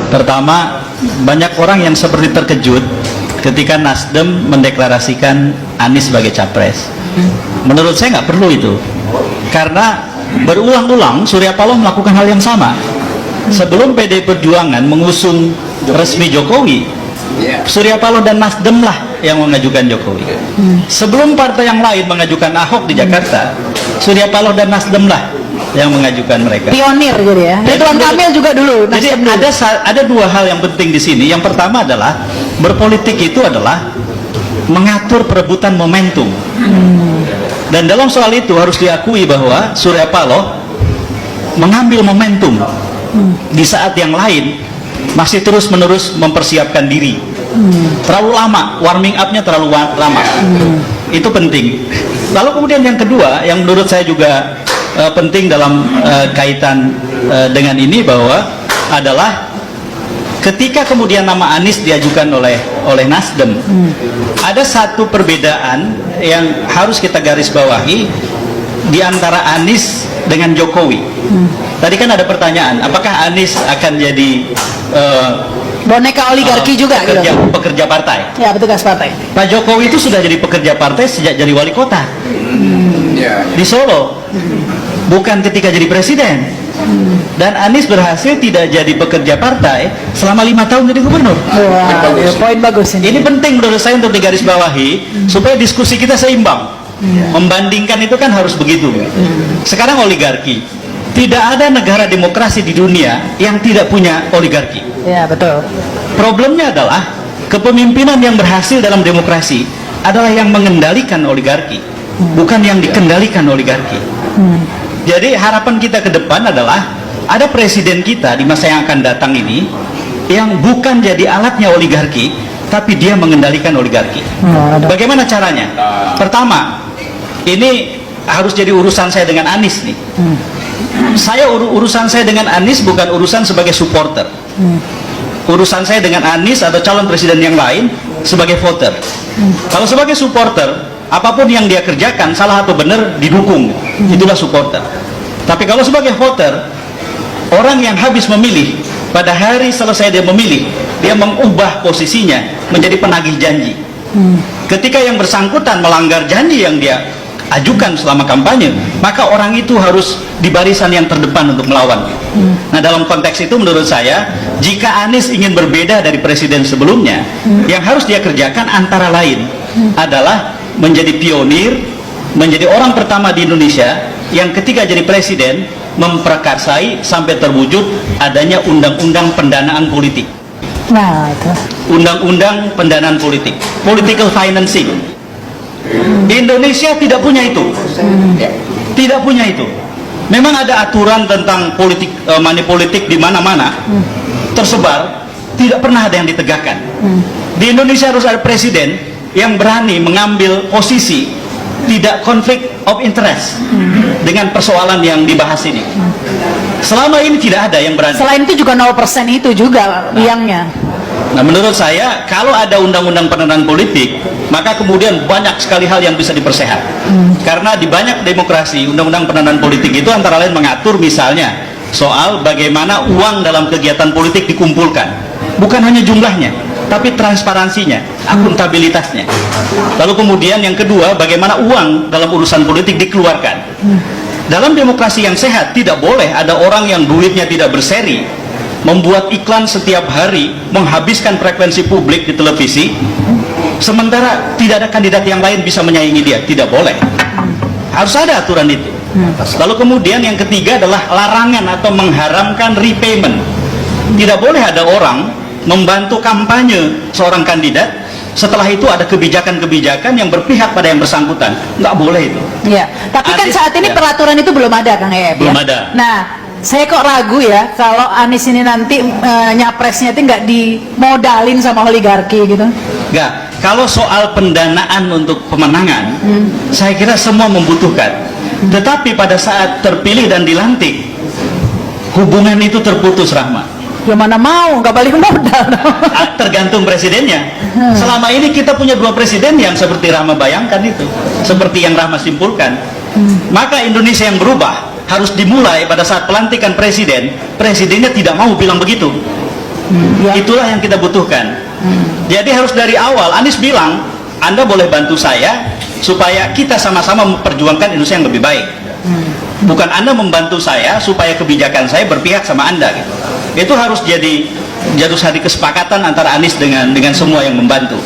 Pertama, banyak orang yang seperti terkejut ketika Nasdem mendeklarasikan Anies sebagai capres. Menurut saya nggak perlu itu, karena berulang-ulang Surya Paloh melakukan hal yang sama. Sebelum PDI Perjuangan mengusung resmi Jokowi, Surya Paloh dan Nasdem lah yang mengajukan Jokowi. Sebelum partai yang lain mengajukan Ahok di Jakarta, Surya Paloh dan Nasdem lah yang mengajukan mereka. Pionir gitu ya. Ridwan Kamil juga dulu. Jadi ada dua hal yang penting di sini. Yang pertama adalah berpolitik itu adalah mengatur perebutan momentum. Dan dalam soal itu harus diakui bahwa Surya Paloh mengambil momentum di saat yang lain masih terus-menerus mempersiapkan diri. Terlalu lama, warming up-nya terlalu lama. Itu penting. Lalu kemudian yang kedua, yang menurut saya juga penting dalam kaitan dengan ini bahwa adalah ketika kemudian nama Anies diajukan oleh Nasdem, ada satu perbedaan yang harus kita garis bawahi di antara Anies dengan Jokowi. Tadi kan ada pertanyaan, apakah Anies akan jadi boneka oligarki juga pekerja partai? Ya, petugas partai. Pak Jokowi itu sudah jadi pekerja partai sejak jadi wali kota di Solo, bukan ketika jadi presiden. Dan Anies berhasil tidak jadi pekerja partai selama 5 tahun jadi gubernur. Wah, poin bagus ini. Ini penting menurut saya untuk digarisbawahi supaya diskusi kita seimbang. Membandingkan itu kan harus begitu. Sekarang oligarki, tidak ada negara demokrasi di dunia yang tidak punya oligarki. Ya, betul. Problemnya adalah kepemimpinan yang berhasil dalam demokrasi adalah yang mengendalikan oligarki, bukan yang dikendalikan oligarki. Jadi harapan kita ke depan adalah ada presiden kita di masa yang akan datang ini yang bukan jadi alatnya oligarki, tapi dia mengendalikan oligarki. Bagaimana caranya? Pertama, ini harus jadi urusan saya dengan Anies nih. Urusan saya dengan Anies bukan urusan sebagai supporter. Urusan saya dengan Anies atau calon presiden yang lain sebagai voter. Kalau sebagai supporter, apapun yang dia kerjakan salah atau benar didukung, itulah supporter. Tapi kalau sebagai voter, orang yang habis memilih, pada hari selesai dia memilih, dia mengubah posisinya menjadi penagih janji. Ketika yang bersangkutan melanggar janji yang dia ajukan selama kampanye, maka orang itu harus di barisan yang terdepan untuk melawan. Nah, dalam konteks itu menurut saya, jika Anies ingin berbeda dari presiden sebelumnya, yang harus dia kerjakan antara lain adalah menjadi pionir, menjadi orang pertama di Indonesia yang ketika jadi presiden memprakarsai sampai terwujud adanya undang-undang pendanaan politik. Nah, itu. Undang-undang pendanaan politik, political financing. Indonesia tidak punya itu. Tidak punya itu. Memang ada aturan tentang politik, money politik di mana-mana tersebar, tidak pernah ada yang ditegakkan. Di Indonesia harus ada presiden yang berani mengambil posisi tidak konflik of interest dengan persoalan yang dibahas ini. Selama ini tidak ada yang berani. Selain itu juga 0% itu juga biangnya. Nah, menurut saya kalau ada undang-undang pendanaan politik, maka kemudian banyak sekali hal yang bisa dipersehat. Karena di banyak demokrasi, undang-undang pendanaan politik itu antara lain mengatur misalnya soal bagaimana uang dalam kegiatan politik dikumpulkan. Bukan hanya jumlahnya, tapi transparansinya, akuntabilitasnya. Lalu kemudian yang kedua, bagaimana uang dalam urusan politik dikeluarkan. Dalam demokrasi yang sehat tidak boleh ada orang yang duitnya tidak berseri, membuat iklan setiap hari, menghabiskan frekuensi publik di televisi, sementara tidak ada kandidat yang lain bisa menyaingi dia. Tidak boleh. Harus ada aturan itu. Lalu kemudian yang ketiga adalah larangan atau mengharamkan repayment. Tidak boleh ada orang membantu kampanye seorang kandidat, setelah itu ada kebijakan-kebijakan yang berpihak pada yang bersangkutan. Nggak boleh itu. Iya. Tapi kan saat ini peraturan itu belum ada, Kang Ep. Belum ada. Nah, saya kok ragu ya kalau Anies ini nanti nyapresnya itu nggak dimodalin sama oligarki gitu. Nggak. Kalau soal pendanaan untuk pemenangan, saya kira semua membutuhkan. Tetapi pada saat terpilih dan dilantik, hubungan itu terputus, Rahma. Ya mana mau, nggak balik modal. Tergantung presidennya. Selama ini kita punya dua presiden yang seperti Rahma bayangkan itu, seperti yang Rahma simpulkan. Maka Indonesia yang berubah harus dimulai pada saat pelantikan presiden. Presidennya tidak mau bilang begitu. Ya. Itulah yang kita butuhkan. Jadi harus dari awal Anies bilang, Anda boleh bantu saya supaya kita sama-sama memperjuangkan Indonesia yang lebih baik. Bukan Anda membantu saya supaya kebijakan saya berpihak sama Anda gitu. Itu harus jadi kesepakatan antara Anies dengan semua yang membantu.